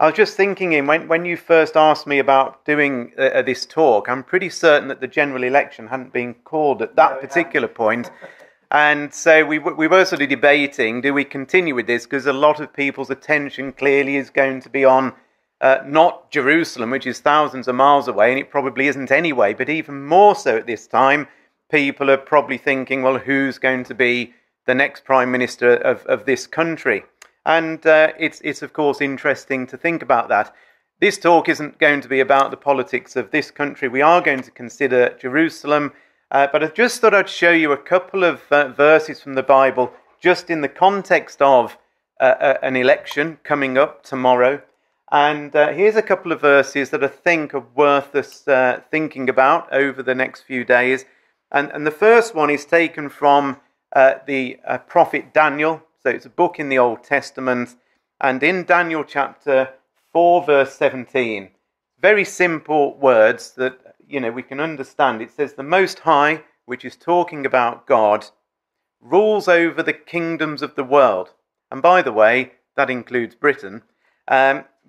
I was just thinking, when you first asked me about doing this talk, I'm pretty certain that the general election hadn't been called at that particular point. And so we were sort of debating, do we continue with this? Because a lot of people's attention clearly is going to be on not Jerusalem, which is thousands of miles away, and it probably isn't anyway, but even more so at this time, people are probably thinking, well, who's going to be the next Prime Minister of this country? And it's of course interesting to think about that. This talk isn't going to be about the politics of this country. We are going to consider Jerusalem, but I just thought I'd show you a couple of verses from the Bible just in the context of an election coming up tomorrow. And here's a couple of verses that I think are worth us thinking about over the next few days. And the first one is taken from the prophet Daniel. So it's a book in the Old Testament. And in Daniel chapter 4, verse 17, very simple words that, we can understand. It says, the Most High, which is talking about God, rules over the kingdoms of the world. And by the way, that includes Britain,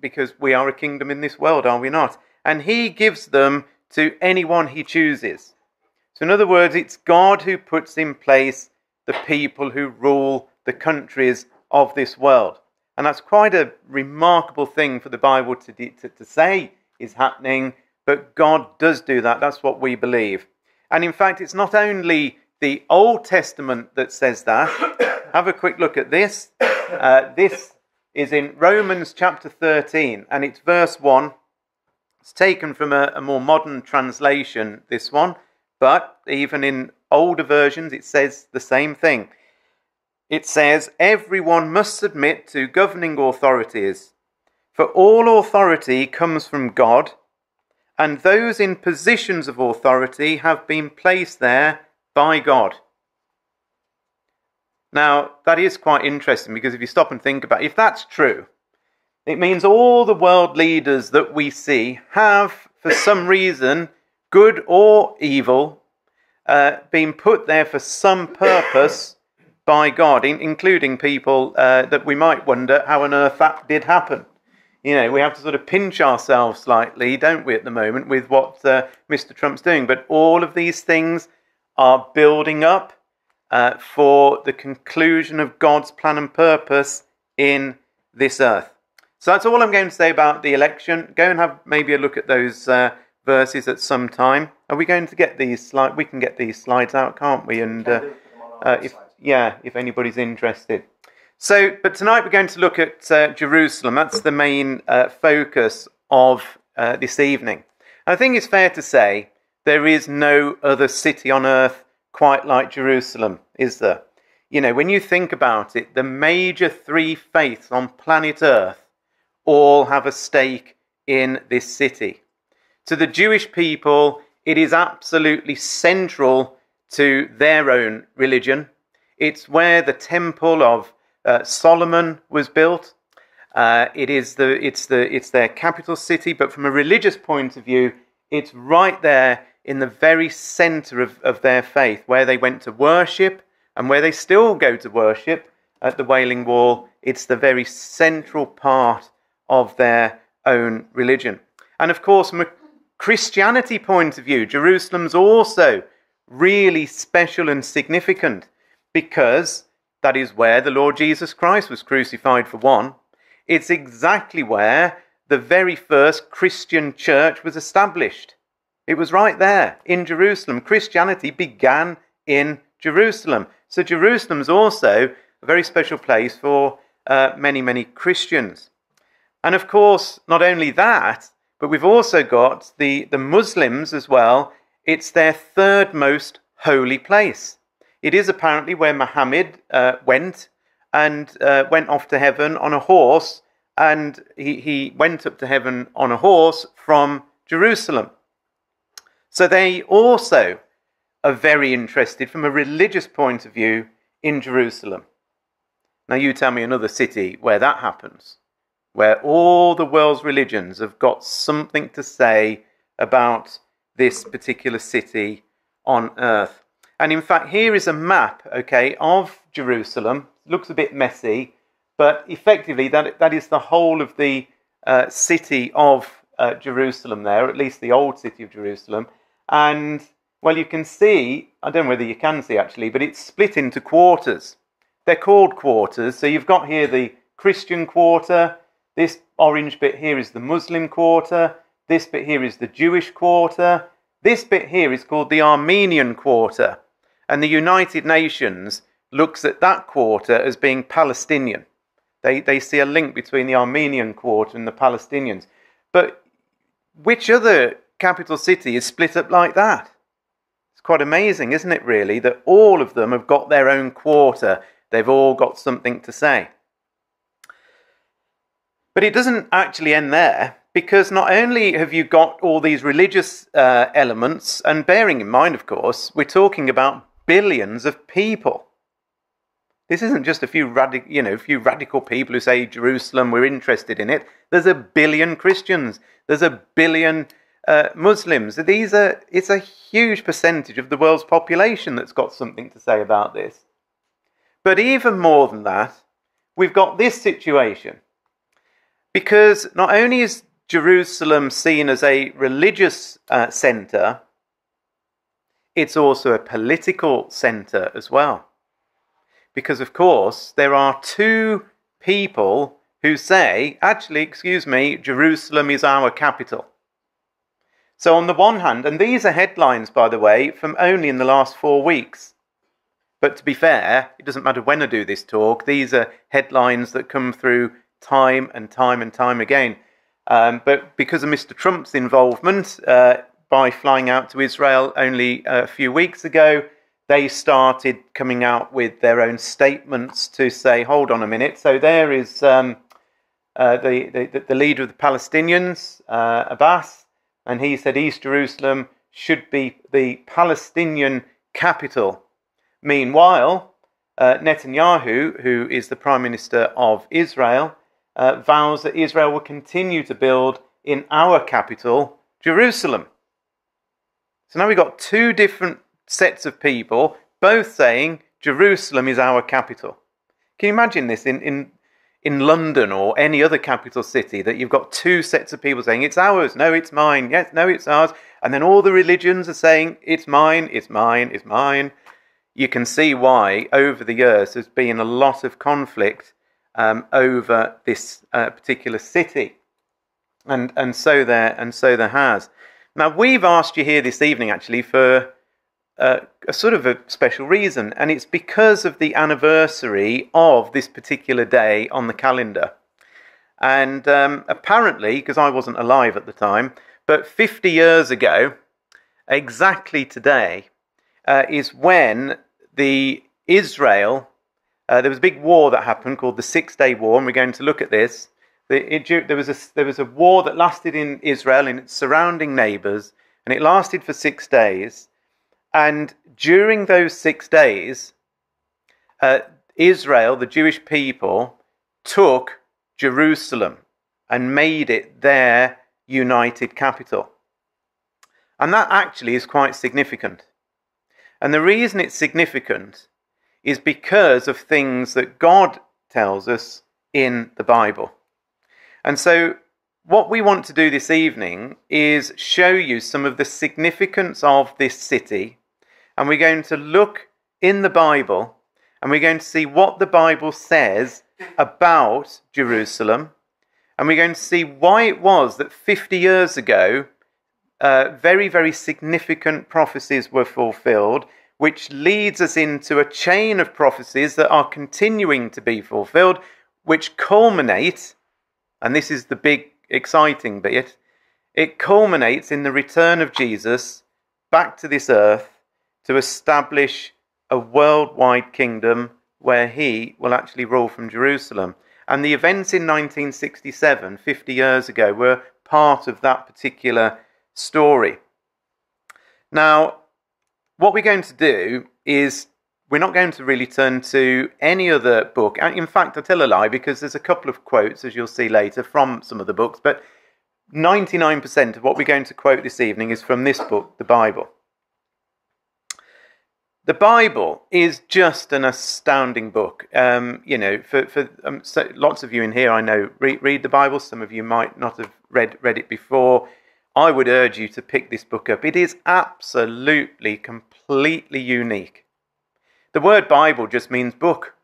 because we are a kingdom in this world, are we not? And he gives them to anyone he chooses. So in other words, it's God who puts in place the people who rule the countries of this world. And that's quite a remarkable thing for the Bible to say is happening, but God does do that. That's what we believe. And in fact, it's not only the Old Testament that says that. Have a quick look at this. This is in Romans chapter 13, and it's verse 1. It's taken from a more modern translation, this one, but even in older versions, it says the same thing. It says, everyone must submit to governing authorities, for all authority comes from God, and those in positions of authority have been placed there by God. Now, that is quite interesting, because if you stop and think about it, if that's true, it means all the world leaders that we see have, for some reason, good or evil, been put there for some purpose by God, including people that we might wonder how on earth that did happen. We have to sort of pinch ourselves slightly, don't we, at the moment, with what Mr. Trump's doing. But all of these things are building up for the conclusion of God's plan and purpose in this earth. So that's all I'm going to say about the election. Go and have maybe a look at those verses at some time. Are we going to get these slides? We can get these slides out, can't we? And if anybody's interested. So, but tonight we're going to look at Jerusalem. That's the main focus of this evening. I think it's fair to say there is no other city on earth quite like Jerusalem, is there? When you think about it, the major three faiths on planet Earth all have a stake in this city. To the Jewish people, it is absolutely central to their own religion. It's where the temple of Solomon was built. It's their capital city, but from a religious point of view, it's right there in the very center of their faith, where they went to worship and where they still go to worship at the Wailing Wall. It's the very central part of their own religion. And of course, from a Christianity point of view, Jerusalem's also really special and significant, because that is where the Lord Jesus Christ was crucified, for one. It's exactly where the very first Christian church was established. It was right there in Jerusalem. Christianity began in Jerusalem. So Jerusalem's also a very special place for many, many Christians. And of course, not only that, but we've also got the Muslims as well. It's their third most holy place. It is apparently where Muhammad went off to heaven on a horse, and he went up to heaven on a horse from Jerusalem. So they also are very interested from a religious point of view in Jerusalem. Now you tell me another city where that happens, where all the world's religions have got something to say about this particular city on earth. And in fact, here is a map, of Jerusalem. It looks a bit messy, but effectively that is the whole of the city of Jerusalem there, at least the old city of Jerusalem. And, well, you can see, I don't know whether you can see actually, but it's split into quarters. They're called quarters. So you've got here the Christian quarter. This orange bit here is the Muslim quarter. This bit here is the Jewish quarter. This bit here is called the Armenian quarter. And the United Nations looks at that quarter as being Palestinian. They see a link between the Armenian quarter and the Palestinians. But which other capital city is split up like that? It's quite amazing, isn't it, really, that all of them have got their own quarter. They've all got something to say. But it doesn't actually end there, because not only have you got all these religious elements, and bearing in mind, of course, we're talking about billions of people. This isn't just a few radical people who say Jerusalem, we're interested in it. There's a billion Christians. There's a billion Muslims. It's a huge percentage of the world's population that's got something to say about this. But even more than that, we've got this situation. Because not only is Jerusalem seen as a religious centre, it's also a political centre as well. Because, of course, there are two people who say, actually, excuse me, Jerusalem is our capital. So on the one hand, and these are headlines, by the way, from only in the last 4 weeks. But to be fair, it doesn't matter when I do this talk, these are headlines that come through time and time and time again. But because of Mr. Trump's involvement by flying out to Israel only a few weeks ago, they started coming out with their own statements to say, hold on a minute. So there is the leader of the Palestinians, Abbas, and he said East Jerusalem should be the Palestinian capital. Meanwhile, Netanyahu, who is the Prime Minister of Israel, vows that Israel will continue to build in our capital, Jerusalem. So now we've got two different sets of people, both saying Jerusalem is our capital. Can you imagine this in London or any other capital city, that you've got two sets of people saying it's ours, no, it's mine, yes, no, it's ours, and then all the religions are saying it's mine, it's mine, it's mine. You can see why over the years there's been a lot of conflict over this particular city, and so there has. Now we've asked you here this evening actually for a sort of a special reason, and it's because of the anniversary of this particular day on the calendar. And apparently, because I wasn't alive at the time, but 50 years ago, exactly today, is when Israel, there was a big war that happened called the 6-Day War, and we're going to look at this. There was a war that lasted in Israel and its surrounding neighbours, and it lasted for 6 days. And during those 6 days, Israel, the Jewish people, took Jerusalem and made it their united capital. And that actually is quite significant. And the reason it's significant is because of things that God tells us in the Bible. And so what we want to do this evening is show you some of the significance of this city. And we're going to look in the Bible, and we're going to see what the Bible says about Jerusalem. And we're going to see why it was that 50 years ago, very, very significant prophecies were fulfilled, which leads us into a chain of prophecies that are continuing to be fulfilled, which culminate, and this is the big exciting bit, it culminates in the return of Jesus back to this earth, to establish a worldwide kingdom where he will actually rule from Jerusalem. And the events in 1967, 50 years ago, were part of that particular story. Now, what we're going to do is we're not going to really turn to any other book. In fact, I tell a lie, because there's a couple of quotes, as you'll see later, from some of the books, but 99% of what we're going to quote this evening is from this book, the Bible. the Bible is just an astounding book. So lots of you in here, I know, read the Bible. Some of you might not have read it before. I would urge you to pick this book up. It is absolutely, completely unique. The word Bible just means book.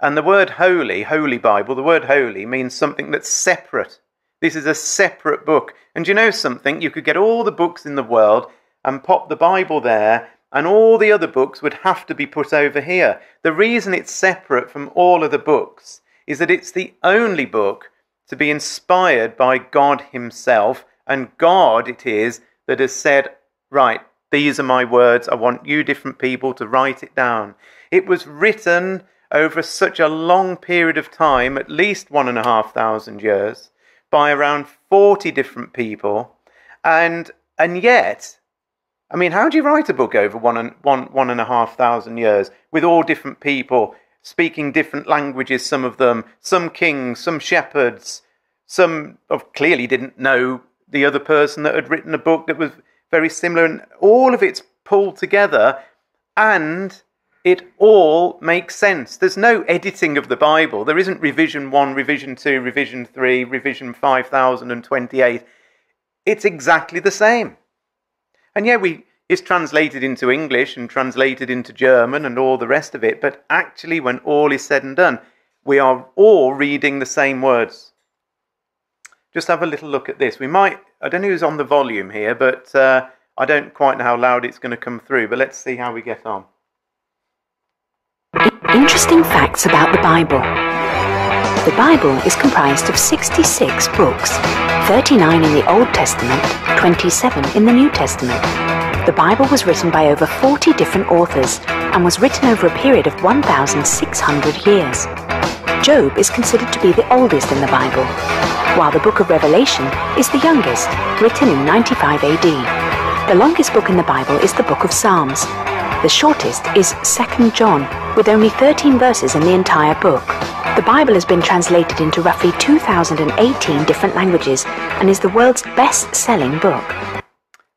And the word holy Bible, the word holy means something that's separate. This is a separate book. And you know something? You could get all the books in the world and pop the Bible there, and all the other books would have to be put over here. The reason it's separate from all other books is that it's the only book to be inspired by God himself, and God it is that has said, right, these are my words, I want you different people to write it down. It was written over such a long period of time, at least 1,500 years, by around 40 different people, and yet, I mean, how do you write a book over 1,500 years with all different people speaking different languages? Some of them, some kings, some shepherds, some clearly didn't know the other person that had written a book that was very similar, and all of it's pulled together, and it all makes sense. There's no editing of the Bible. There isn't revision 1, revision 2, revision 3, revision 5028. It's exactly the same. And yeah, it's translated into English and translated into German and all the rest of it, but actually when all is said and done, we are all reading the same words. Just have a little look at this. I don't know who's on the volume here, but I don't quite know how loud it's going to come through, but let's see how we get on. Interesting facts about the Bible. The Bible is comprised of 66 books, 39 in the Old Testament, 27 in the New Testament. The Bible was written by over 40 different authors and was written over a period of 1,600 years. Job is considered to be the oldest in the Bible, while the book of Revelation is the youngest, written in 95 AD. The longest book in the Bible is the book of Psalms. The shortest is 2 John, with only 13 verses in the entire book. The Bible has been translated into roughly 2,018 different languages and is the world's best-selling book.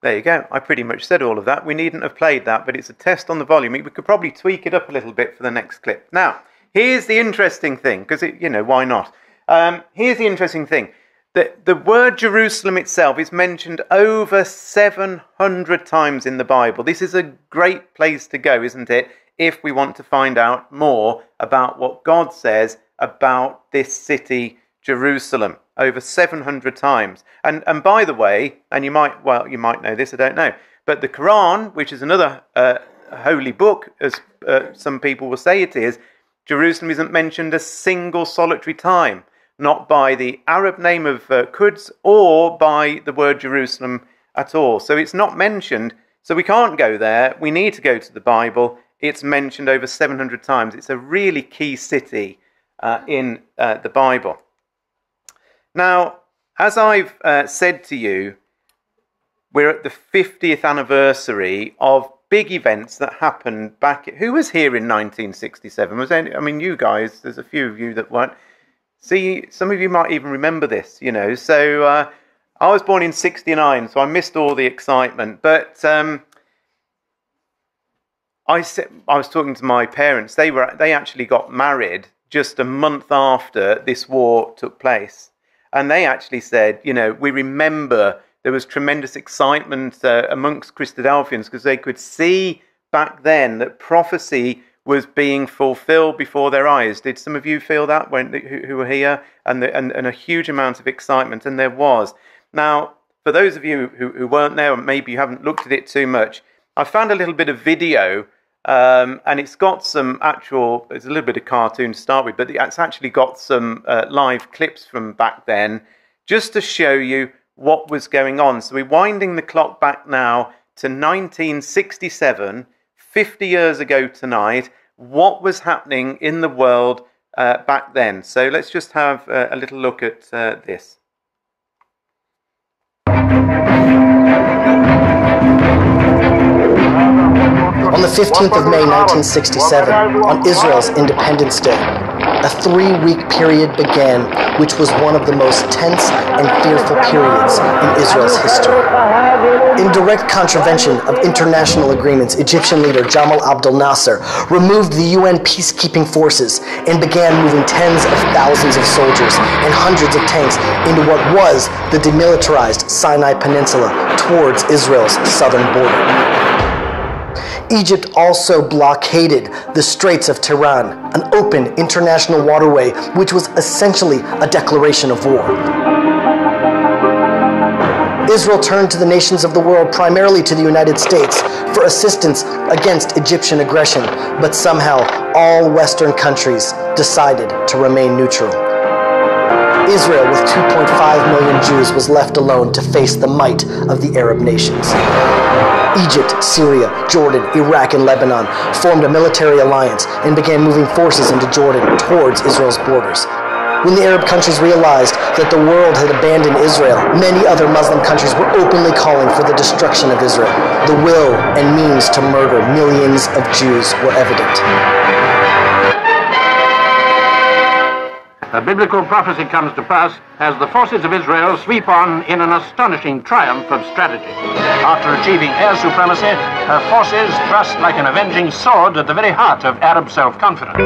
There you go. I pretty much said all of that. We needn't have played that, but it's a test on the volume. We could probably tweak it up a little bit for the next clip. Now, here's the interesting thing, because, why not? Here's the interesting thing. The word Jerusalem itself is mentioned over 700 times in the Bible. This is a great place to go, isn't it, if we want to find out more about what God says about this city, Jerusalem, over 700 times. And by the way, and you might know this, I don't know, but the Quran, which is another holy book, as some people will say it is, Jerusalem isn't mentioned a single solitary time. Not by the Arab name of Quds or by the word Jerusalem at all. So it's not mentioned, so we can't go there. We need to go to the Bible. It's mentioned over 700 times. It's a really key city in the Bible. Now, as I've said to you, we're at the 50th anniversary of big events that happened back... Who was here in 1967? You guys, there's a few of you that weren't. See, some of you might even remember this, So I was born in 69, so I missed all the excitement. But I was talking to my parents. They actually got married just a month after this war took place. And they actually said, we remember there was tremendous excitement amongst Christadelphians because they could see back then that prophecy was being fulfilled before their eyes. Did some of you feel that who were here? And a huge amount of excitement, and there was. Now, for those of you who weren't there, or maybe you haven't looked at it too much, I found a little bit of video, and it's got some actual, it's a little bit of cartoon to start with, but it's actually got some live clips from back then, just to show you what was going on. So we're winding the clock back now to 1967, 50 years ago tonight, what was happening in the world back then. So let's just have a little look at this. On the 15th of May 1967, on Israel's Independence Day, a 3-week period began, which was one of the most tense and fearful periods in Israel's history. In direct contravention of international agreements, Egyptian leader Jamal Abdel Nasser removed the UN peacekeeping forces and began moving tens of thousands of soldiers and hundreds of tanks into what was the demilitarized Sinai Peninsula towards Israel's southern border. Egypt also blockaded the Straits of Tiran, an open international waterway which was essentially a declaration of war. Israel turned to the nations of the world, primarily to the United States, for assistance against Egyptian aggression, but somehow all Western countries decided to remain neutral. Israel, with 2.5 million Jews, was left alone to face the might of the Arab nations. Egypt, Syria, Jordan, Iraq, and Lebanon formed a military alliance and began moving forces into Jordan towards Israel's borders. When the Arab countries realized that the world had abandoned Israel, many other Muslim countries were openly calling for the destruction of Israel. The will and means to murder millions of Jews were evident. A biblical prophecy comes to pass as the forces of Israel sweep on in an astonishing triumph of strategy. After achieving air supremacy, her forces thrust like an avenging sword at the very heart of Arab self-confidence.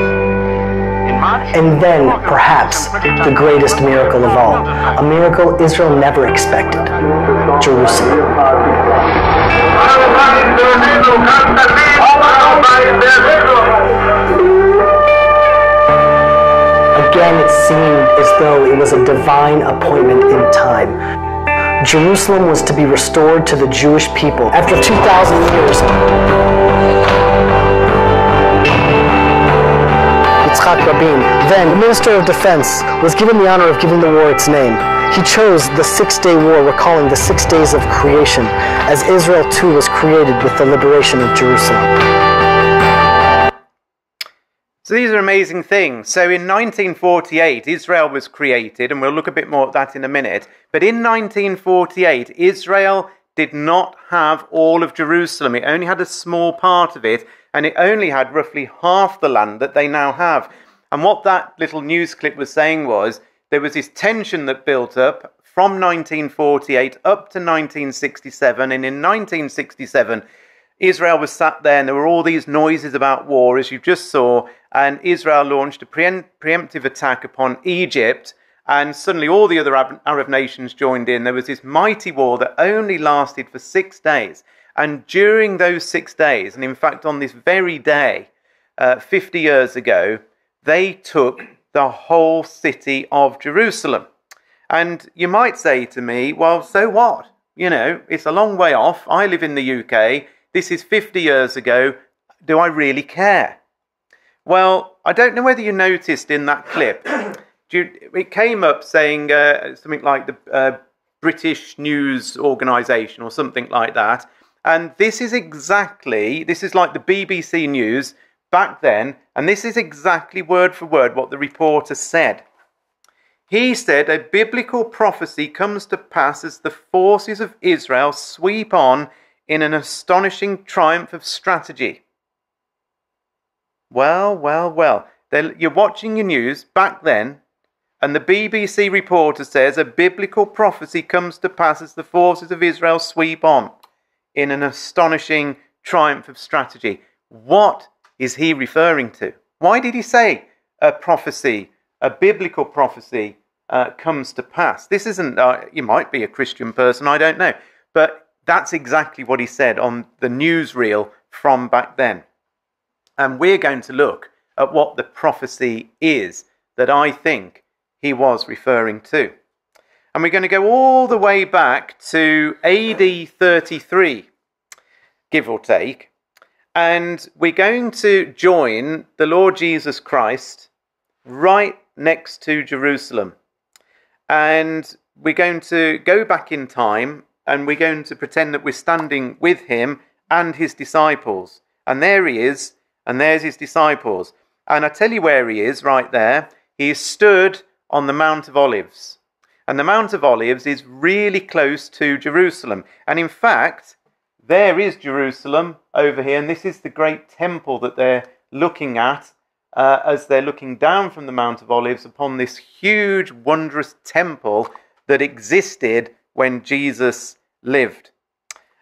And then, perhaps, the greatest miracle of all, a miracle Israel never expected: Jerusalem. Again, it seemed as though it was a divine appointment in time. Jerusalem was to be restored to the Jewish people after 2,000 years. Yitzhak Rabin, then Minister of Defense, was given the honor of giving the war its name. He chose the Six-Day War, recalling the 6 days of creation, as Israel too was created with the liberation of Jerusalem. So these are amazing things. So in 1948, Israel was created, and we'll look a bit more at that in a minute. But in 1948, Israel did not have all of Jerusalem. It only had a small part of it, and it only had roughly half the land that they now have. And what that little news clip was saying was there was this tension that built up from 1948 up to 1967. And in 1967, Israel was sat there and there were all these noises about war, as you just saw, and Israel launched a preemptive attack upon Egypt, and suddenly all the other Arab nations joined in. There was this mighty war that only lasted for 6 days. And during those 6 days, and in fact on this very day, 50 years ago, they took the whole city of Jerusalem. And you might say to me, well, so what? You know, it's a long way off. I live in the UK. This is 50 years ago. Do I really care? Well, I don't know whether you noticed in that clip, it came up saying something like the British News Organisation or something like that. And this is like the BBC News back then, and this is exactly word for word what the reporter said. He said, a biblical prophecy comes to pass as the forces of Israel sweep on in an astonishing triumph of strategy. Well. You're watching your news back then, and the BBC reporter says a biblical prophecy comes to pass as the forces of Israel sweep on in an astonishing triumph of strategy. What is he referring to? Why did he say a prophecy, a biblical prophecy, comes to pass? This isn't, you might be a Christian person, I don't know. But that's exactly what he said on the newsreel from back then. And we're going to look at what the prophecy is that I think he was referring to. And we're going to go all the way back to AD 33, give or take. And we're going to join the Lord Jesus Christ right next to Jerusalem. And we're going to go back in time, and we're going to pretend that we're standing with him and his disciples. And there he is, and there's his disciples. And I tell you where he is right there. He is stood on the Mount of Olives. And the Mount of Olives is really close to Jerusalem. And in fact, there is Jerusalem over here. And this is the great temple that they're looking at as they're looking down from the Mount of Olives upon this huge, wondrous temple that existed when Jesus lived.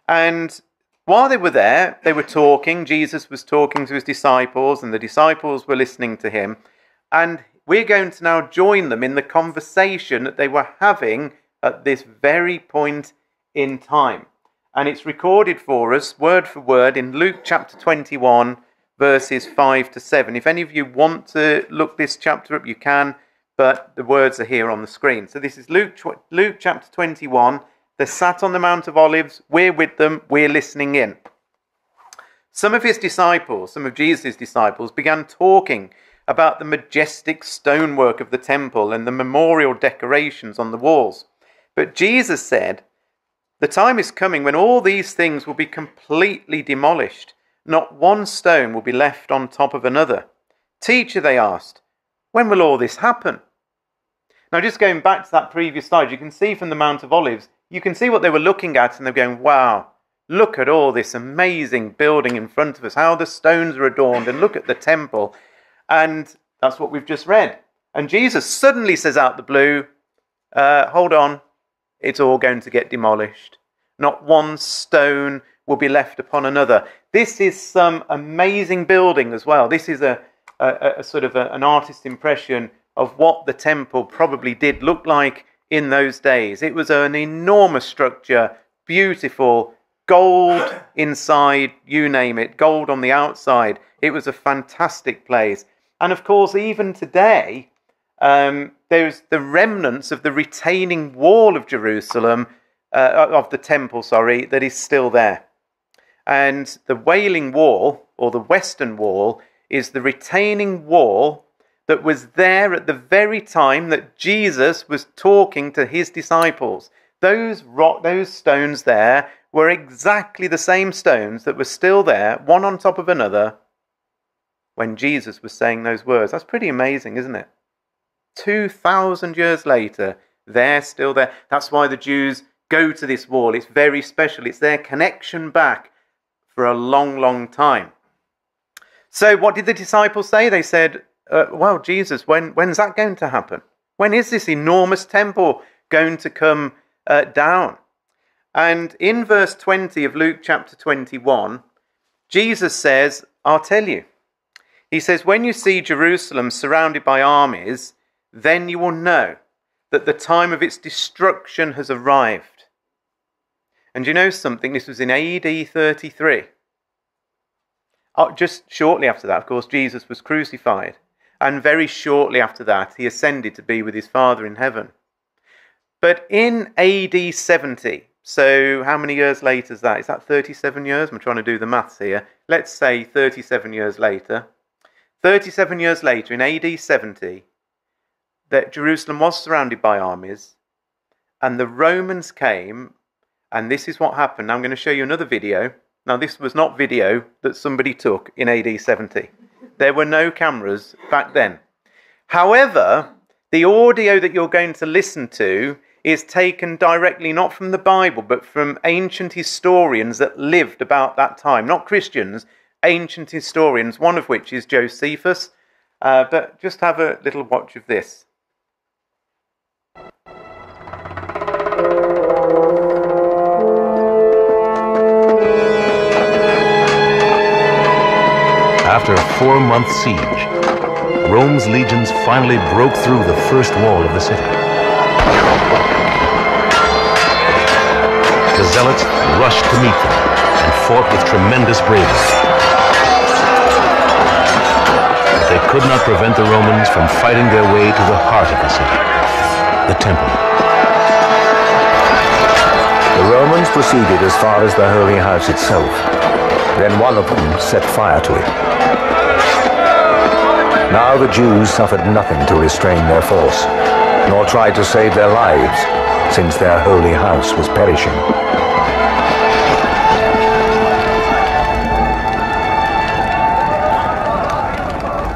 And while they were there, they were talking. Jesus was talking to his disciples, and the disciples were listening to him. And we're going to now join them in the conversation that they were having at this very point in time. And it's recorded for us, word for word, in Luke chapter 21, verses 5 to 7. If any of you want to look this chapter up, you can, but the words are here on the screen. So this is Luke chapter 21. They're sat on the Mount of Olives. We're with them. We're listening in. Some of his disciples, some of Jesus' disciples, began talking about the majestic stonework of the temple and the memorial decorations on the walls. But Jesus said, "The time is coming when all these things will be completely demolished. Not one stone will be left on top of another." "Teacher," they asked, "when will all this happen?" Now, just going back to that previous slide, you can see from the Mount of Olives, you can see what they were looking at, and they're going, wow, look at all this amazing building in front of us, how the stones are adorned, and look at the temple. And that's what we've just read. And Jesus suddenly says out the blue, hold on, it's all going to get demolished. Not one stone will be left upon another. This is some amazing building as well. This is a sort of an artist's impression of what the temple probably did look like in those days. It was an enormous structure, beautiful, gold inside, you name it, gold on the outside. It was a fantastic place. And of course, even today, there's the remnants of the retaining wall of Jerusalem, of the temple, that is still there. And the Wailing Wall, or the Western Wall, is the retaining wall that was there at the very time that Jesus was talking to his disciples. Those stones there were exactly the same stones that were still there, one on top of another, when Jesus was saying those words. That's pretty amazing, isn't it? 2,000 years later, they're still there. That's why the Jews go to this wall. It's very special. It's their connection back for a long, long time. So what did the disciples say? They said, well, Jesus, when's that going to happen? When is this enormous temple going to come down? And in verse 20 of Luke chapter 21, Jesus says, I'll tell you. He says, when you see Jerusalem surrounded by armies, then you will know that the time of its destruction has arrived. And you know something? This was in AD 33. Just shortly after that, of course, Jesus was crucified. And very shortly after that, he ascended to be with his Father in heaven. But in AD 70, so how many years later is that? Is that 37 years? I'm trying to do the maths here. Let's say 37 years later. 37 years later, in AD 70, that Jerusalem was surrounded by armies, and the Romans came, and this is what happened. Now I'm going to show you another video. Now this was not video that somebody took in AD 70. There were no cameras back then. However, the audio that you're going to listen to is taken directly not from the Bible, but from ancient historians that lived about that time. Not Christians, ancient historians, one of which is Josephus. But just have a little watch of this. After a 4-month siege, Rome's legions finally broke through the first wall of the city. The zealots rushed to meet them and fought with tremendous bravery. But they could not prevent the Romans from fighting their way to the heart of the city, the temple. The Romans proceeded as far as the Holy House itself. Then one of them set fire to it. Now the Jews suffered nothing to restrain their force, nor tried to save their lives, since their holy house was perishing.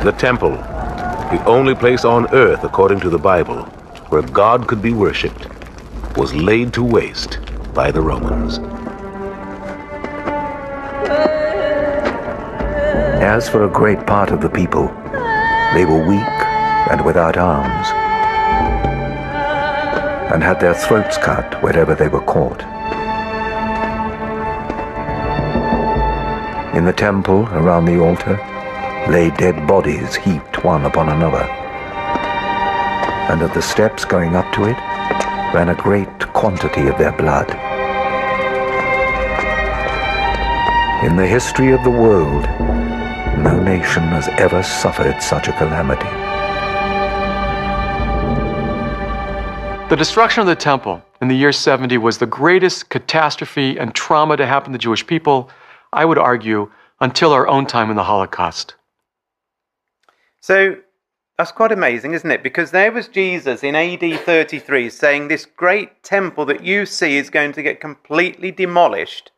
The temple, the only place on earth, according to the Bible, where God could be worshipped, was laid to waste by the Romans. As for a great part of the people, They were weak and without arms, and had their throats cut wherever they were caught. In the temple around the altar lay dead bodies heaped one upon another, and at the steps going up to it ran a great quantity of their blood. In the history of the world, no nation has ever suffered such a calamity. The destruction of the temple in the year 70 was the greatest catastrophe and trauma to happen to the Jewish people, I would argue, until our own time in the Holocaust. So that's quite amazing, isn't it? Because there was Jesus in AD 33 saying this great temple that you see is going to get completely demolished.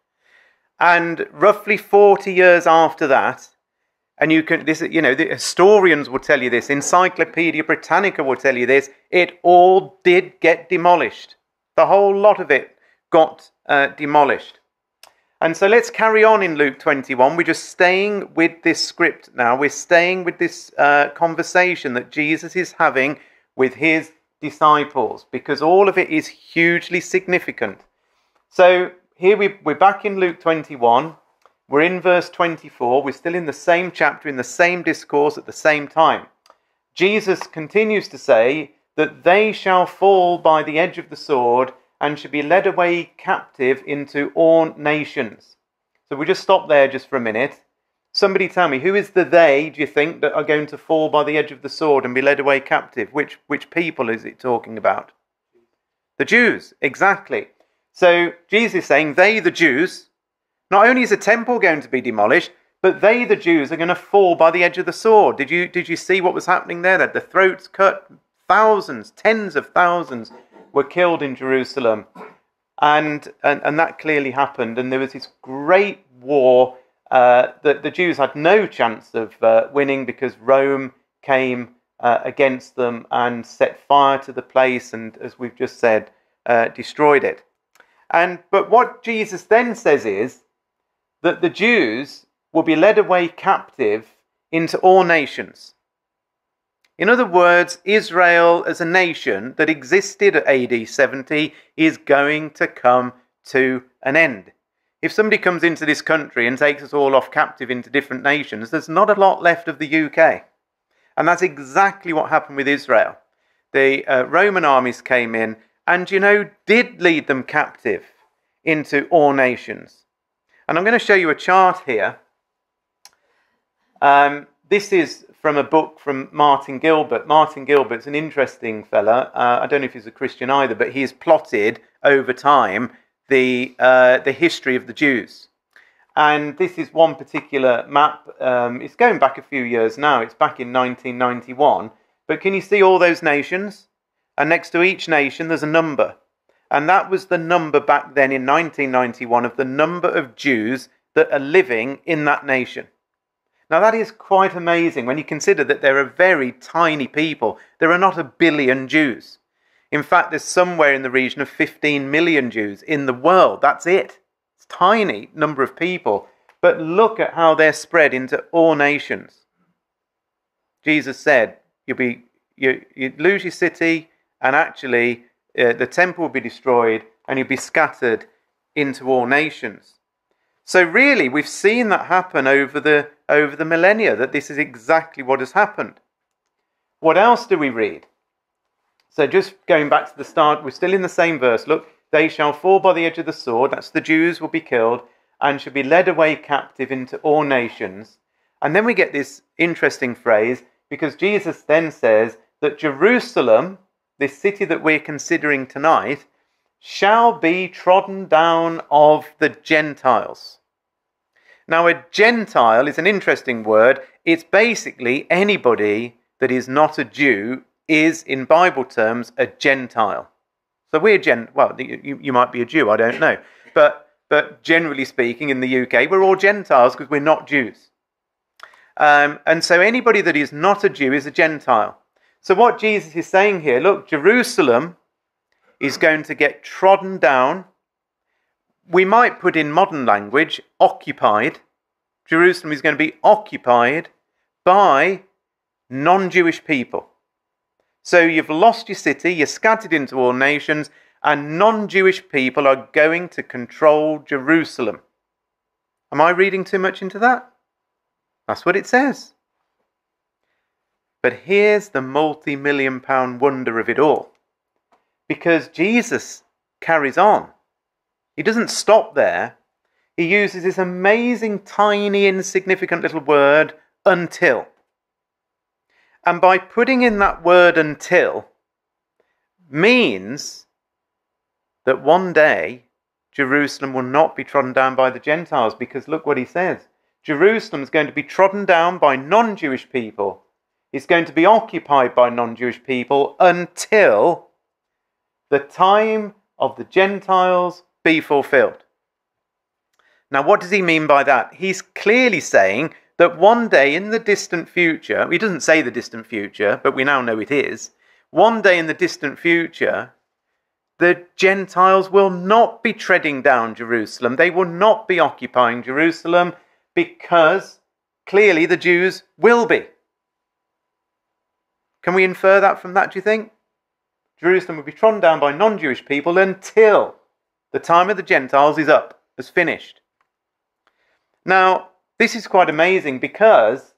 And roughly 40 years after that, and you can, this, you know, the historians will tell you this, Encyclopedia Britannica will tell you this, it all did get demolished. The whole lot of it got demolished. And so let's carry on in Luke 21. We're just staying with this script now. We're staying with this conversation that Jesus is having with his disciples, because all of it is hugely significant. So here we're back in Luke 21. We're in verse 24. We're still in the same chapter, in the same discourse at the same time. Jesus continues to say that they shall fall by the edge of the sword and shall be led away captive into all nations. So we'll just stop there just for a minute. Somebody tell me, who is the they, do you think, that are going to fall by the edge of the sword and be led away captive? Which people is it talking about? The Jews, exactly. So Jesus is saying they, the Jews, not only is the temple going to be demolished, but they, the Jews, are going to fall by the edge of the sword. Did you see what was happening there? That the throats cut, thousands, tens of thousands were killed in Jerusalem. And that clearly happened. And there was this great war that the Jews had no chance of winning, because Rome came against them and set fire to the place and, as we've just said, destroyed it. But what Jesus then says is that the Jews will be led away captive into all nations. In other words, Israel as a nation that existed at AD 70 is going to come to an end. If somebody comes into this country and takes us all off captive into different nations, there's not a lot left of the UK. And that's exactly what happened with Israel. The Roman armies came in and, did lead them captive into all nations. And I'm going to show you a chart here. This is from a book from Martin Gilbert. Martin Gilbert's an interesting fella. I don't know if he's a Christian either, but he's plotted over time the history of the Jews. And this is one particular map. It's going back a few years now. It's back in 1991. But can you see all those nations? And next to each nation, there's a number. And that was the number back then in 1991 of the number of Jews that are living in that nation. Now that is quite amazing when you consider that they're a very tiny people. There are not 1 billion Jews. In fact, there's somewhere in the region of 15 million Jews in the world. That's it. It's a tiny number of people. But look at how they're spread into all nations. Jesus said, you'd lose your city, and actually the temple will be destroyed and you'll be scattered into all nations. So really, we've seen that happen over the millennia, that this is exactly what has happened. What else do we read? So just going back to the start, we're still in the same verse. Look, they shall fall by the edge of the sword, that's the Jews will be killed, and shall be led away captive into all nations. And then we get this interesting phrase, because Jesus then says that Jerusalem, this city that we're considering tonight, shall be trodden down of the Gentiles. Now, a Gentile is an interesting word. It's basically anybody that is not a Jew is, in Bible terms, a Gentile. So we're you might be a Jew, I don't know. But generally speaking, in the UK, we're all Gentiles because we're not Jews. And so anybody that is not a Jew is a Gentile. So what Jesus is saying here, look, Jerusalem is going to get trodden down. We might put in modern language, occupied. Jerusalem is going to be occupied by non-Jewish people. So you've lost your city, you're scattered into all nations, and non-Jewish people are going to control Jerusalem. Am I reading too much into that? That's what it says. But here's the multi-million-pound wonder of it all. Because Jesus carries on. He doesn't stop there. He uses this amazing, tiny, insignificant little word, until. And by putting in that word until, means that one day Jerusalem will not be trodden down by the Gentiles, because look what he says. Jerusalem is going to be trodden down by non-Jewish people. It's going to be occupied by non-Jewish people until the time of the Gentiles be fulfilled. Now, what does he mean by that? He's clearly saying that one day in the distant future, he doesn't say the distant future, but we now know it is, one day in the distant future, the Gentiles will not be treading down Jerusalem. They will not be occupying Jerusalem, because clearly the Jews will be. Can we infer that from that, do you think? Jerusalem will be trodden down by non-Jewish people until the time of the Gentiles is up, is finished. Now, this is quite amazing, because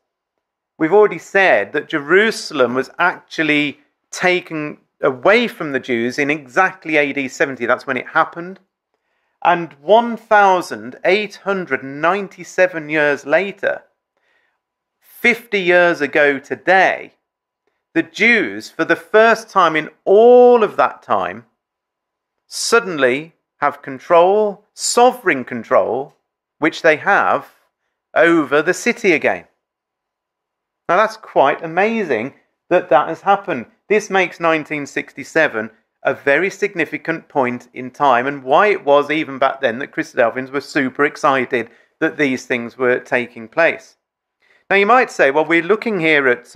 we've already said that Jerusalem was actually taken away from the Jews in exactly AD 70. That's when it happened. And 1,897 years later, 50 years ago today, the Jews, for the first time in all of that time, suddenly have control, sovereign control, which they have over the city again. Now that's quite amazing that that has happened. This makes 1967 a very significant point in time, and why it was even back then that Christadelphians were super excited that these things were taking place. Now you might say, well, we're looking here at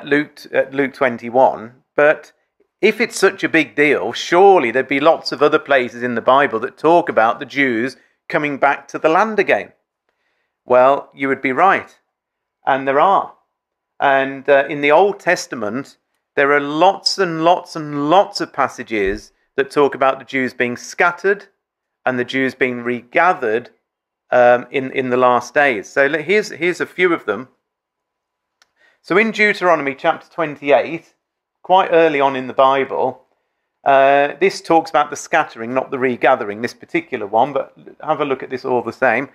Luke 21, but if it's such a big deal, surely there'd be lots of other places in the Bible that talk about the Jews coming back to the land again. Well, you would be right, and there are. And in the Old Testament, there are lots and lots and lots of passages that talk about the Jews being scattered and the Jews being regathered in the last days. So here's a few of them. So in Deuteronomy chapter 28, quite early on in the Bible, this talks about the scattering, not the regathering, this particular one, but have a look at this all the same.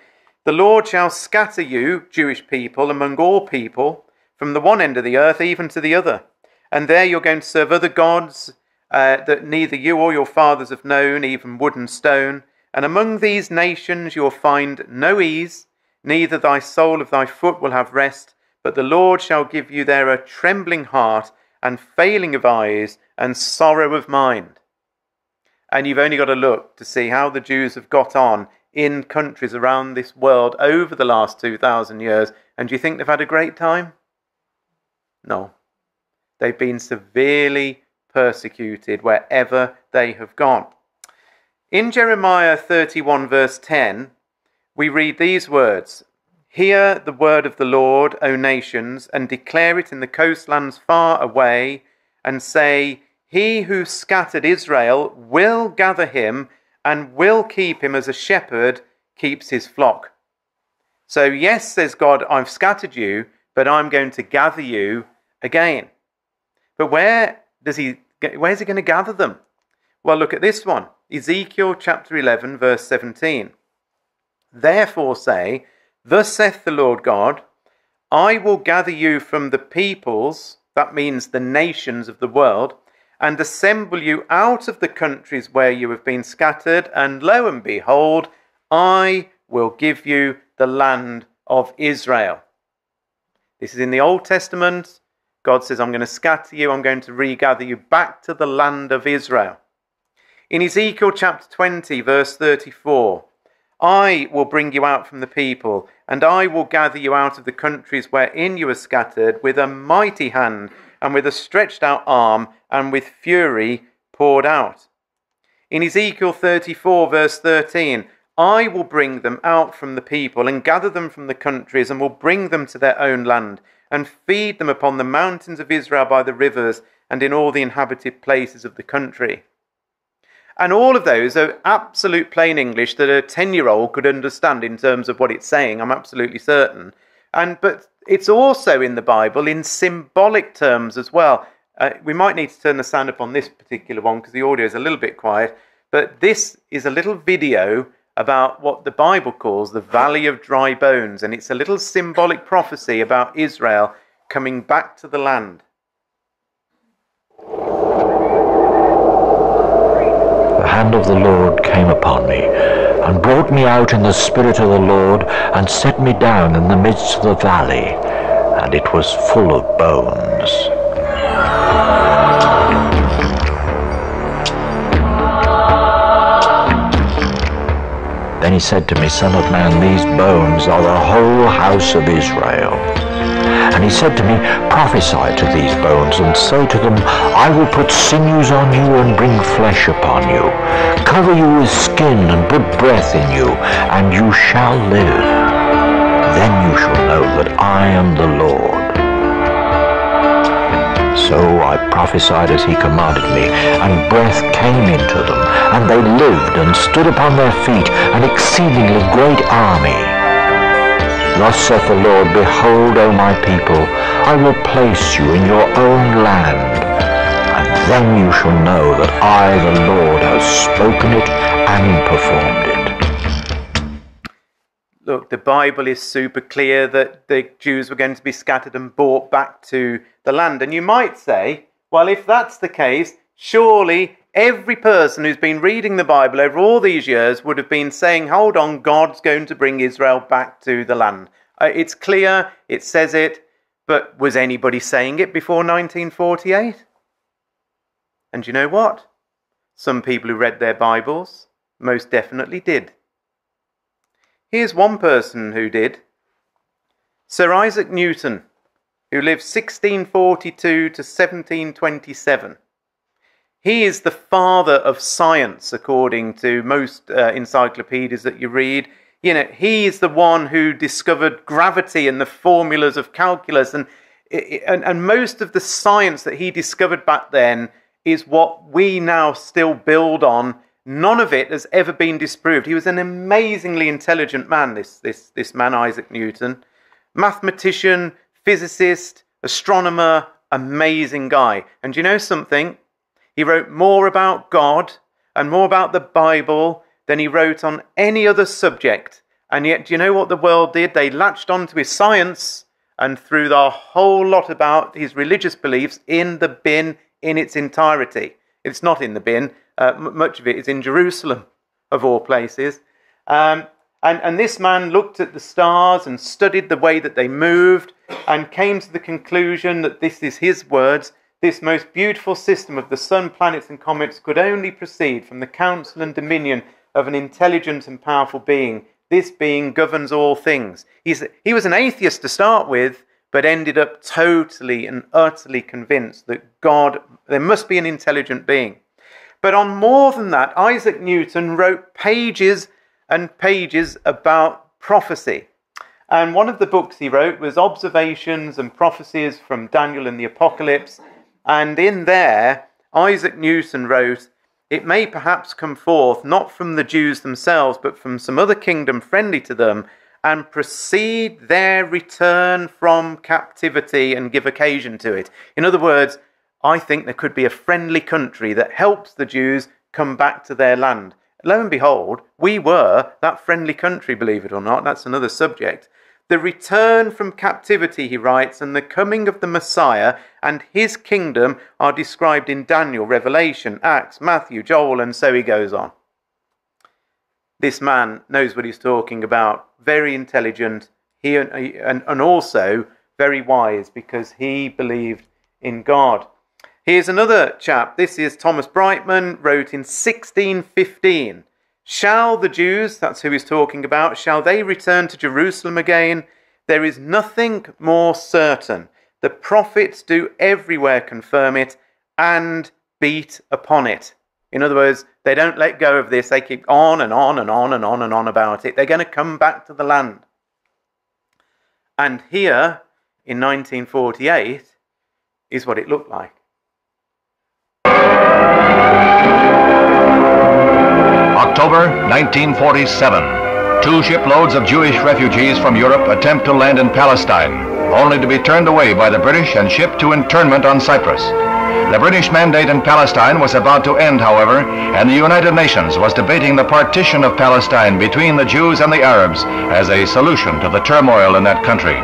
The Lord shall scatter you, Jewish people, among all people, from the one end of the earth even to the other. And there you're going to serve other gods that neither you or your fathers have known, even wood and stone. And among these nations you'll find no ease, neither thy sole of thy foot will have rest, but the Lord shall give you there a trembling heart and failing of eyes and sorrow of mind. And you've only got to look to see how the Jews have got on in countries around this world over the last 2,000 years. And do you think they've had a great time? No. They've been severely persecuted wherever they have gone. In Jeremiah 31 verse 10, we read these words, "Hear the word of the Lord, O nations, and declare it in the coastlands far away, and say, He who scattered Israel will gather him, and will keep him as a shepherd keeps his flock." So yes, says God, I've scattered you, but I'm going to gather you again. But where's he going to gather them? Well, look at this one. Ezekiel chapter 11, verse 17. "Therefore say, Thus saith the Lord God, I will gather you from the peoples," that means the nations of the world, "and assemble you out of the countries where you have been scattered, and lo and behold, I will give you the land of Israel." This is in the Old Testament. God says, I'm going to scatter you, I'm going to regather you back to the land of Israel. In Ezekiel chapter 20, verse 34, "I will bring you out from the people, and I will gather you out of the countries wherein you are scattered, with a mighty hand, and with a stretched out arm, and with fury poured out." In Ezekiel 34, verse 13, I will bring them out from the people and gather them from the countries and will bring them to their own land and feed them upon the mountains of Israel by the rivers and in all the inhabited places of the country. And all of those are absolute plain English that a 10-year-old could understand in terms of what it's saying, I'm absolutely certain. But it's also in the Bible in symbolic terms as well. We might need to turn the sound up on this particular one because the audio is a little bit quiet. But this is a little video about what the Bible calls the Valley of Dry Bones. And it's a little symbolic prophecy about Israel coming back to the land. The hand of the Lord came upon me, and brought me out in the spirit of the Lord, and set me down in the midst of the valley, and it was full of bones. Then he said to me, Son of man, these bones are the whole house of Israel. And he said to me, Prophesy to these bones, and say to them, I will put sinews on you and bring flesh upon you, cover you with skin and put breath in you, and you shall live. Then you shall know that I am the Lord. So I prophesied as he commanded me, and breath came into them, and they lived and stood upon their feet, an exceedingly great army. Thus saith the Lord, Behold, O my people, I will place you in your own land, and then you shall know that I, the Lord, have spoken it and performed it. Look, the Bible is super clear that the Jews were going to be scattered and brought back to the land. And you might say, well, if that's the case, surely every person who's been reading the Bible over all these years would have been saying, hold on, God's going to bring Israel back to the land. It's clear, it says it, but was anybody saying it before 1948? And you know what? Some people who read their Bibles most definitely did. Here's one person who did. Sir Isaac Newton, who lived 1642 to 1727. He is the father of science, according to most encyclopedias that you read. You know, he is the one who discovered gravity and the formulas of calculus. And most of the science that he discovered back then is what we now still build on. None of it has ever been disproved. He was an amazingly intelligent man, this man, Isaac Newton. Mathematician, physicist, astronomer, amazing guy. And you know something? He wrote more about God and more about the Bible than he wrote on any other subject. And yet, do you know what the world did? They latched onto his science and threw the whole lot about his religious beliefs in the bin in its entirety. It's not in the bin. Much of it is in Jerusalem, of all places. And this man looked at the stars and studied the way that they moved and came to the conclusion that this is his words. This most beautiful system of the sun, planets and comets could only proceed from the counsel and dominion of an intelligent and powerful being. This being governs all things. He was an atheist to start with, but ended up totally and utterly convinced that there must be an intelligent being. But on more than that, Isaac Newton wrote pages and pages about prophecy. And one of the books he wrote was Observations and Prophecies from Daniel and the Apocalypse. And in there, Isaac Newton wrote, it may perhaps come forth not from the Jews themselves, but from some other kingdom friendly to them, and precede their return from captivity and give occasion to it. In other words, I think there could be a friendly country that helps the Jews come back to their land. Lo and behold, we were that friendly country, believe it or not. That's another subject. The return from captivity, he writes, and the coming of the Messiah and his kingdom are described in Daniel, Revelation, Acts, Matthew, Joel, and so he goes on. This man knows what he's talking about. Very intelligent, and also very wise because he believed in God. Here's another chap. This is Thomas Brightman, wrote in 1615. Shall the Jews, that's who he's talking about, shall they return to Jerusalem again? There is nothing more certain. The prophets do everywhere confirm it and beat upon it. In other words, they don't let go of this. They keep on and on and on and on and on about it. They're going to come back to the land. And here, in 1948, is what it looked like. October 1947. 2 shiploads of Jewish refugees from Europe attempt to land in Palestine, only to be turned away by the British and shipped to internment on Cyprus. The British mandate in Palestine was about to end, however, and the United Nations was debating the partition of Palestine between the Jews and the Arabs as a solution to the turmoil in that country.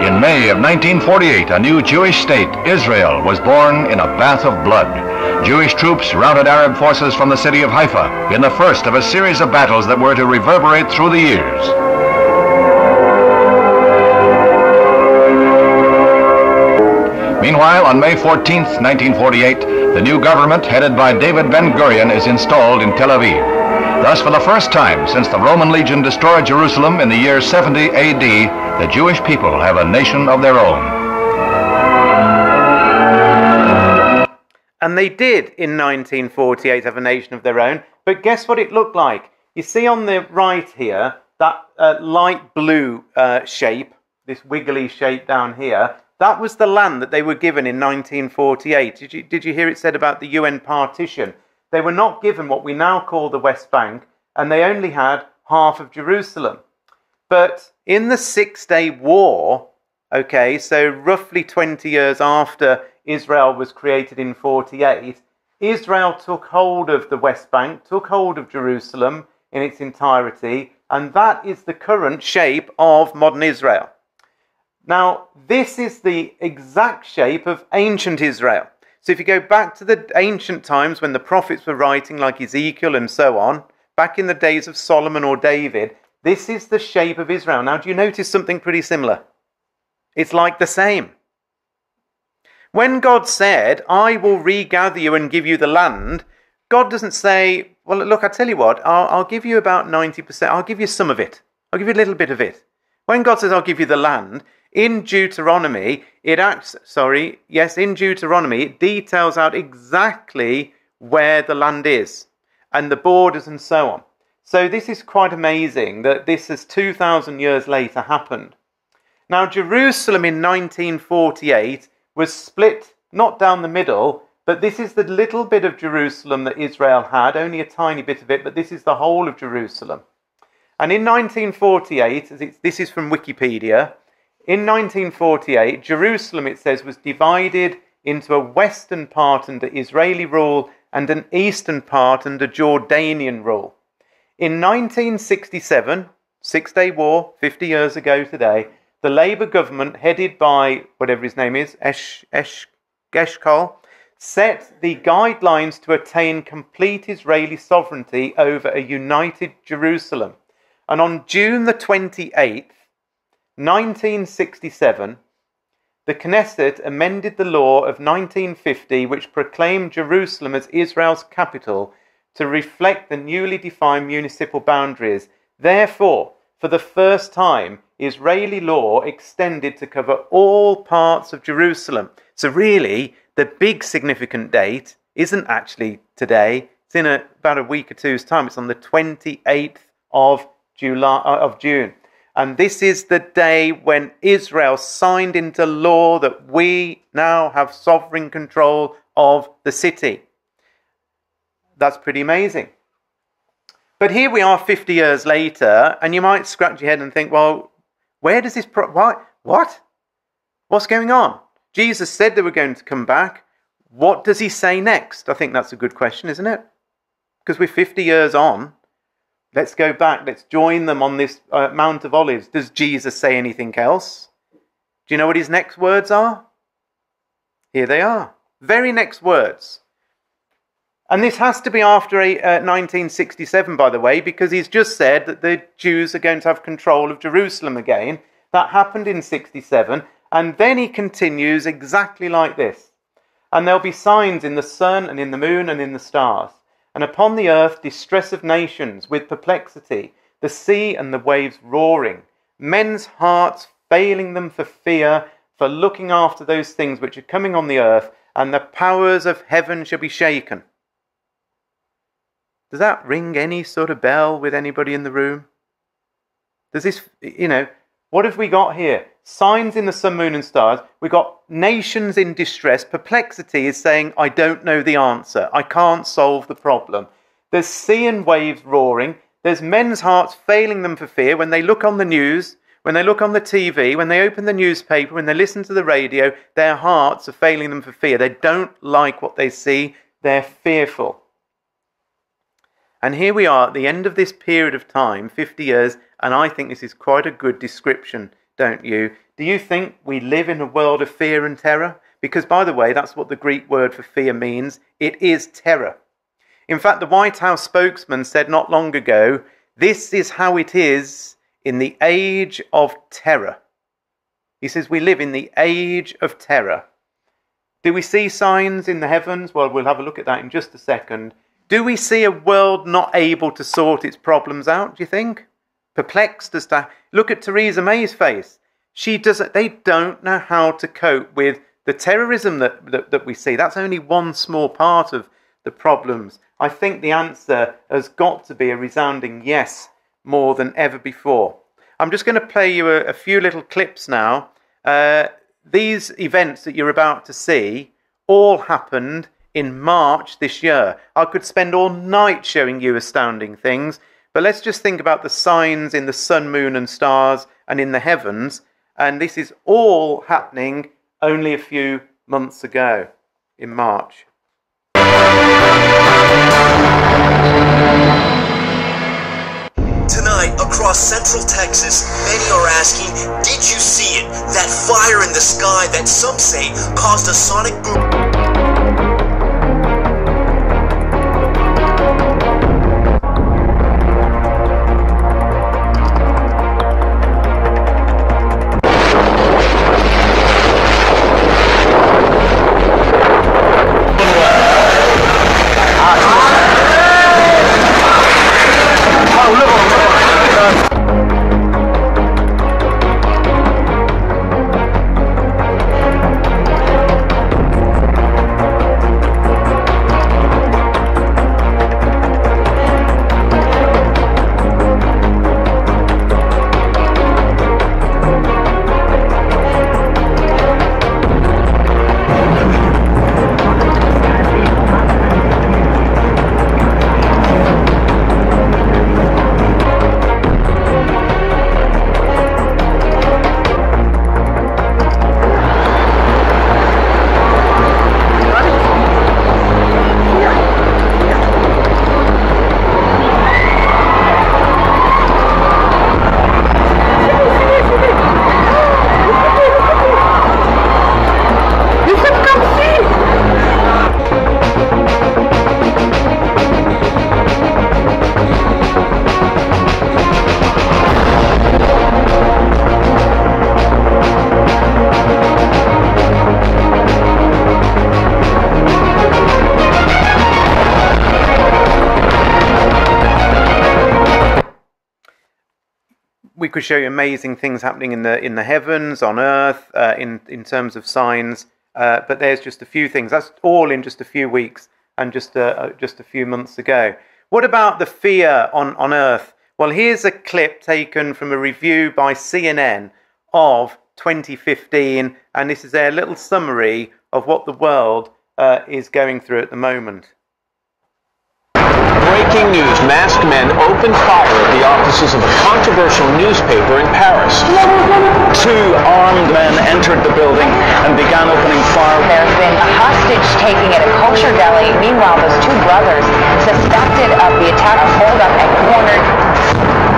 In May of 1948, a new Jewish state, Israel, was born in a bath of blood. Jewish troops routed Arab forces from the city of Haifa in the first of a series of battles that were to reverberate through the years. Meanwhile, on May 14th, 1948, the new government headed by David Ben-Gurion is installed in Tel Aviv. Thus, for the first time since the Roman legion destroyed Jerusalem in the year 70 AD, the Jewish people have a nation of their own. And they did, in 1948, have a nation of their own. But guess what it looked like? You see on the right here, that light blue shape, this wiggly shape down here, that was the land that they were given in 1948. Did you hear it said about the UN partition? They were not given what we now call the West Bank, and they only had half of Jerusalem. But in the Six-Day War, okay, so roughly 20 years after Israel was created in 48, Israel took hold of the West Bank, took hold of Jerusalem in its entirety, and that is the current shape of modern Israel. Now, this is the exact shape of ancient Israel. So if you go back to the ancient times when the prophets were writing, like Ezekiel and so on, back in the days of Solomon or David, this is the shape of Israel. Now, do you notice something pretty similar? It's like the same. When God said, I will regather you and give you the land, God doesn't say, well, look, I tell you what, I'll give you about 90%. I'll give you some of it. I'll give you a little bit of it. When God says, I'll give you the land, in Deuteronomy, it details out exactly where the land is and the borders and so on. So this is quite amazing that this has 2,000 years later happened. Now, Jerusalem in 1948 was split, not down the middle, but this is the little bit of Jerusalem that Israel had, only a tiny bit of it, but this is the whole of Jerusalem. And in 1948, this is from Wikipedia, in 1948, Jerusalem, it says, was divided into a western part under Israeli rule and an eastern part under Jordanian rule. In 1967, Six-Day War, 50 years ago today, the Labour government, headed by whatever his name is, Eshkol, set the guidelines to attain complete Israeli sovereignty over a united Jerusalem. And on June the 28th, 1967, the Knesset amended the law of 1950, which proclaimed Jerusalem as Israel's capital to reflect the newly defined municipal boundaries. Therefore, for the first time, Israeli law extended to cover all parts of Jerusalem. So really, the big significant date isn't actually today. It's in about a week or two's time. It's on the 28th of June. And this is the day when Israel signed into law that we now have sovereign control of the city. That's pretty amazing. But here we are 50 years later, and you might scratch your head and think, well, where does this... What? What's going on? Jesus said they were going to come back. What does he say next? I think that's a good question, isn't it? Because we're 50 years on. Let's go back. Let's join them on this Mount of Olives. Does Jesus say anything else? Do you know what his next words are? Here they are. Very next words. And this has to be after 1967, by the way, because he's just said that the Jews are going to have control of Jerusalem again. That happened in 67. And then he continues exactly like this. And there'll be signs in the sun and in the moon and in the stars. And upon the earth, distress of nations with perplexity, the sea and the waves roaring, men's hearts failing them for fear, for looking after those things which are coming on the earth, and the powers of heaven shall be shaken. Does that ring any sort of bell with anybody in the room? Does this, what have we got here? Signs in the sun, moon and stars. We've got nations in distress. Perplexity is saying, I don't know the answer. I can't solve the problem. There's sea and waves roaring. There's men's hearts failing them for fear when they look on the news, when they look on the TV, when they open the newspaper, when they listen to the radio, their hearts are failing them for fear. They don't like what they see. They're fearful. And here we are at the end of this period of time, 50 years, and I think this is quite a good description, don't you? Do you think we live in a world of fear and terror? Because, by the way, that's what the Greek word for fear means. It is terror. In fact, the White House spokesman said not long ago, this is how it is in the age of terror. He says we live in the age of terror. Do we see signs in the heavens? Well, we'll have a look at that in just a second. Do we see a world not able to sort its problems out, do you think? Perplexed as to... Look at Theresa May's face. They don't know how to cope with the terrorism that we see. That's only one small part of the problems. I think the answer has got to be a resounding yes more than ever before. I'm just going to play you a few little clips now. These events that you're about to see all happened in March this year. I could spend all night showing you astounding things, but let's just think about the signs in the sun, moon and stars and in the heavens, and this is all happening only a few months ago in March. Tonight, across central Texas, many are asking, did you see it? That fire in the sky that some say caused a sonic boom. We could show you amazing things happening in the heavens, on earth, in terms of signs, but there's just a few things. That's all in just a few weeks and just a few months ago. What about the fear on earth? Well, here's a clip taken from a review by CNN of 2015, and this is their little summary of what the world is going through at the moment. Breaking news, masked men opened fire at the offices of a controversial newspaper in Paris. Two armed men entered the building and began opening fire. There's been a hostage taking at a kosher deli. Meanwhile, those two brothers suspected of the attack are holed up and cornered.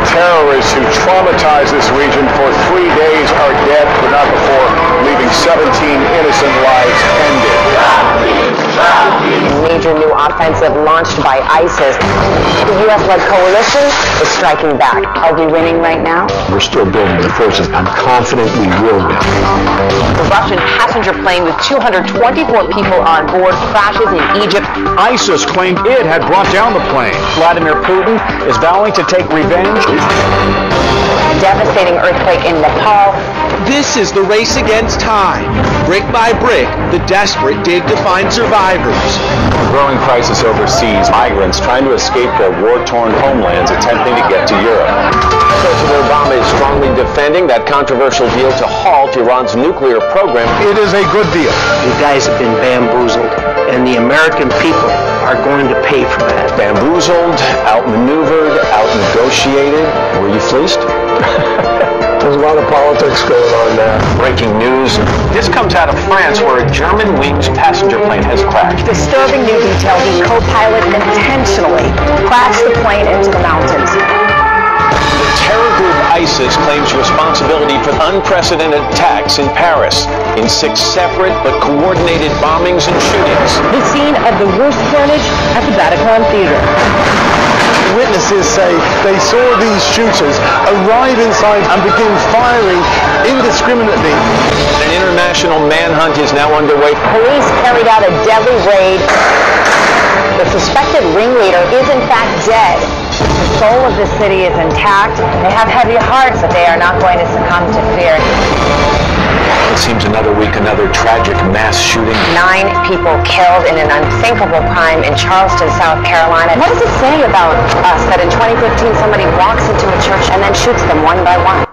Terrorists who traumatized this region for 3 days are dead, but not before leaving 17 innocent lives ended. Major new offensive launched by ISIS. The U.S.-led coalition is striking back. Are we winning right now? We're still building the forces. I'm confident we will win. The Russian passenger plane with 224 people on board crashes in Egypt. ISIS claimed it had brought down the plane. Vladimir Putin is vowing to take revenge. Devastating earthquake in Nepal. This is the race against time. Brick by brick, the desperate dig to find survivors. A growing crisis overseas. Migrants trying to escape their war-torn homelands attempting to get to Europe. President Obama is strongly defending that controversial deal to halt Iran's nuclear program. It is a good deal. You guys have been bamboozled, and the American people are going to pay for that. Bamboozled, outmaneuvered, outnegotiated. Were you fleeced? There's a lot of politics going on there. Breaking news. This comes out of France, where a German-winged passenger plane has crashed. Disturbing new detail, the co-pilot intentionally crashed the plane into the mountains. The terror group ISIS claims responsibility for unprecedented attacks in Paris in 6 separate but coordinated bombings and shootings. The scene of the worst carnage at the Vatican Theater. Witnesses say they saw these shooters arrive inside and begin firing indiscriminately. An international manhunt is now underway. Police carried out a deadly raid. The suspected ringleader is in fact dead. The soul of the city is intact. They have heavy hearts that they are not going to succumb to fear. It seems another week, another tragic mass shooting. 9 people killed in an unthinkable crime in Charleston, South Carolina. What does it say about us that in 2015 somebody walks into a church and then shoots them one by one?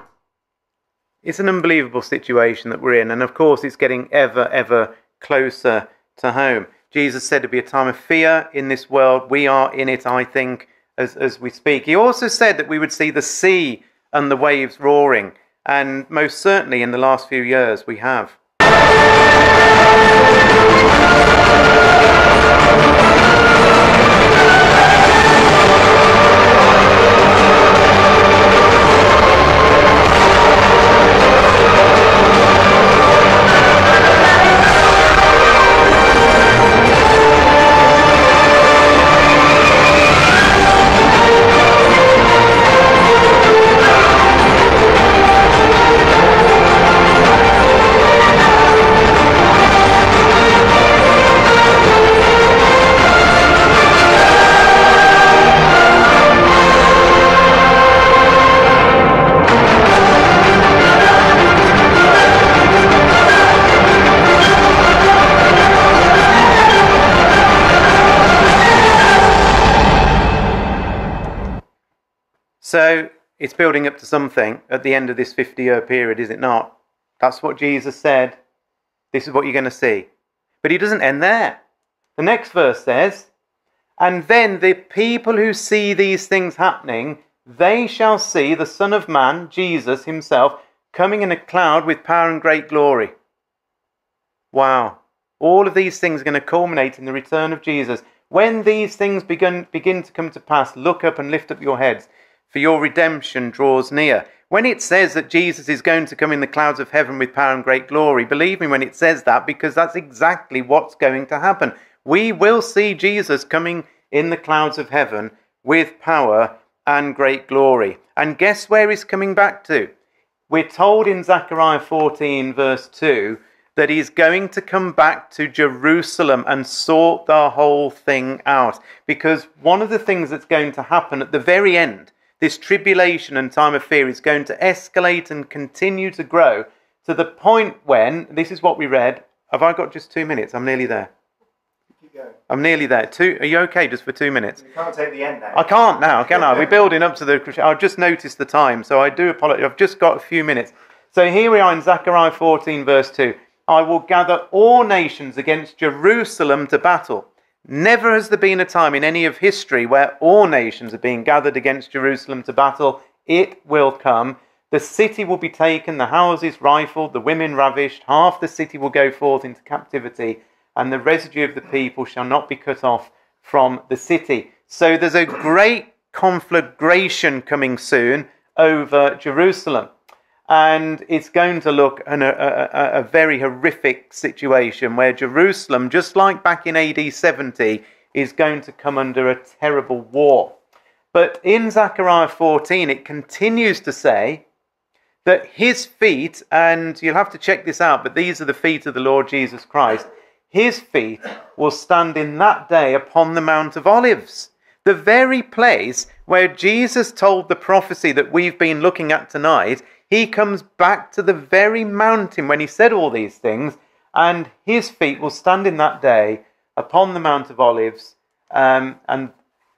It's an unbelievable situation that we're in, and of course it's getting ever, ever closer to home. Jesus said to be a time of fear in this world. We are in it, I think, as we speak. He also said that we would see the sea and the waves roaring, and most certainly in the last few years we have. So it's building up to something at the end of this 50-year period, is it not? That's what Jesus said. This is what you're going to see. But he doesn't end there. The next verse says, and then the people who see these things happening, they shall see the Son of Man, Jesus himself, coming in a cloud with power and great glory. Wow. All of these things are going to culminate in the return of Jesus. When these things begin to come to pass, look up and lift up your heads, for your redemption draws near. When it says that Jesus is going to come in the clouds of heaven with power and great glory, believe me when it says that, because that's exactly what's going to happen. We will see Jesus coming in the clouds of heaven with power and great glory. And guess where he's coming back to? We're told in Zechariah 14 verse 2 that he's going to come back to Jerusalem and sort the whole thing out. Because one of the things that's going to happen at the very end, this tribulation and time of fear is going to escalate and continue to grow to the point when, this is what we read. Have I got just 2 minutes? I'm nearly there. Keep going. I'm nearly there. Are you okay just for 2 minutes? You can't take the end now. I can't now, can I? We're building up to the... I've just noticed the time, so I do apologize. I've just got a few minutes. So here we are in Zechariah 14 verse 2. I will gather all nations against Jerusalem to battle. Never has there been a time in any of history where all nations are being gathered against Jerusalem to battle. It will come. The city will be taken, the houses rifled, the women ravished. Half the city will go forth into captivity, and the residue of the people shall not be cut off from the city. So there's a great conflagration coming soon over Jerusalem. And it's going to look a very horrific situation where Jerusalem, just like back in AD 70, is going to come under a terrible war. But in Zechariah 14, it continues to say that his feet, and you'll have to check this out, but these are the feet of the Lord Jesus Christ, his feet will stand in that day upon the Mount of Olives, the very place where Jesus told the prophecy that we've been looking at tonight. He comes back to the very mountain when he said all these things, and his feet will stand in that day upon the Mount of Olives. And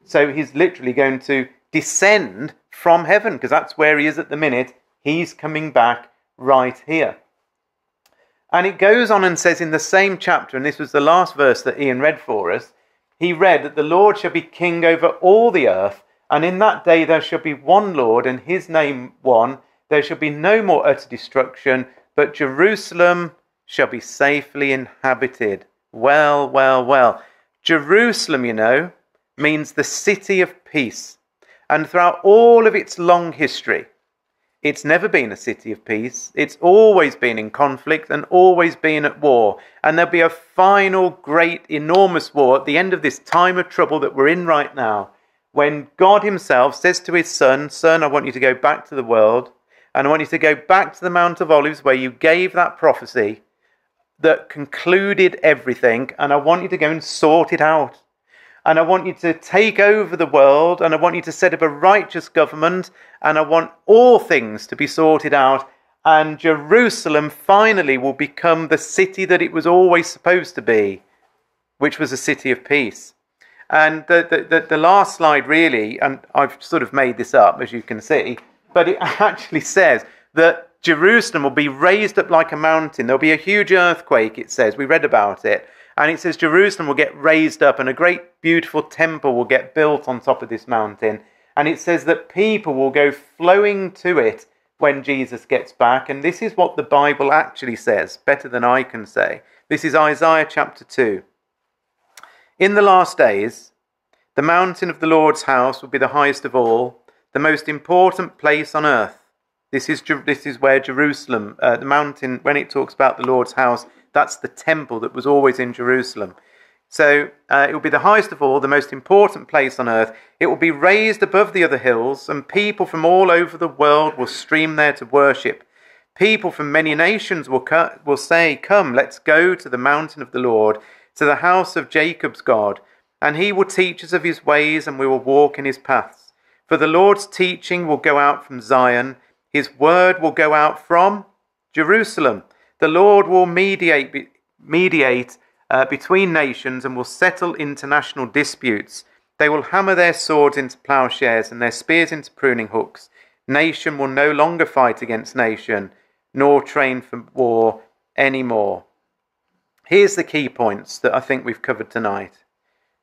so he's literally going to descend from heaven, because that's where he is at the minute. He's coming back right here. And it goes on and says in the same chapter, and this was the last verse that Ian read for us, he read that the Lord shall be king over all the earth, and in that day there shall be one Lord, and his name one. There shall be no more utter destruction, but Jerusalem shall be safely inhabited. Well, well, well. Jerusalem, you know, means the city of peace. And throughout all of its long history, it's never been a city of peace. It's always been in conflict and always been at war. And there'll be a final, great, enormous war at the end of this time of trouble that we're in right now, when God himself says to his son, "Son, I want you to go back to the world, and I want you to go back to the Mount of Olives where you gave that prophecy that concluded everything, and I want you to go and sort it out. And I want you to take over the world, and I want you to set up a righteous government, and I want all things to be sorted out, and Jerusalem finally will become the city that it was always supposed to be, which was a city of peace." And the last slide really, and I've sort of made this up, as you can see, but it actually says that Jerusalem will be raised up like a mountain. There'll be a huge earthquake, it says. We read about it. And it says Jerusalem will get raised up, and a great beautiful temple will get built on top of this mountain. And it says that people will go flowing to it when Jesus gets back. And this is what the Bible actually says, better than I can say. This is Isaiah chapter 2. "In the last days, the mountain of the Lord's house will be the highest of all, the most important place on earth." This is where Jerusalem, the mountain, when it talks about the Lord's house, that's the temple that was always in Jerusalem. So it will be the highest of all, the most important place on earth. It will be raised above the other hills, and people from all over the world will stream there to worship. People from many nations will say, "Come, let's go to the mountain of the Lord, to the house of Jacob's God, and he will teach us of his ways, and we will walk in his paths. For the Lord's teaching will go out from Zion, his word will go out from Jerusalem. The Lord will mediate between nations and will settle international disputes. They will hammer their swords into plowshares and their spears into pruning hooks. Nation will no longer fight against nation, nor train for war anymore." Here's the key points that I think we've covered tonight.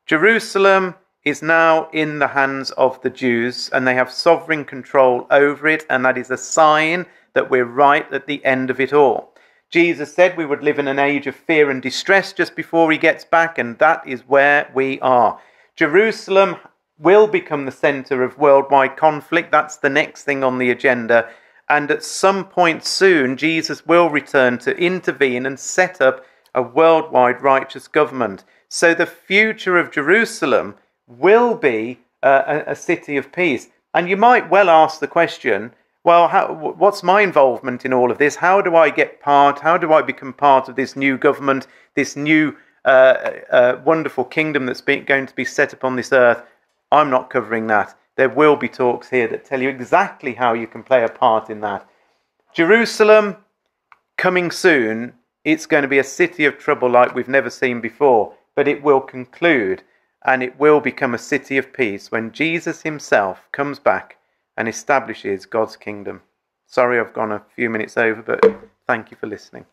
Jerusalem is now in the hands of the Jews, and they have sovereign control over it, and that is a sign that we're right at the end of it all. Jesus said we would live in an age of fear and distress just before he gets back, and that is where we are. Jerusalem will become the centre of worldwide conflict. That's the next thing on the agenda. And at some point soon, Jesus will return to intervene and set up a worldwide righteous government. So the future of Jerusalem will be a city of peace. And you might well ask the question, well, what's my involvement in all of this? How do I become part of this new government, this new wonderful kingdom that's going to be set up on this earth? I'm not covering that. There will be talks here that tell you exactly how you can play a part in that. Jerusalem, coming soon, it's going to be a city of trouble like we've never seen before, but it will conclude and it will become a city of peace when Jesus himself comes back and establishes God's kingdom. Sorry I've gone a few minutes over, but thank you for listening.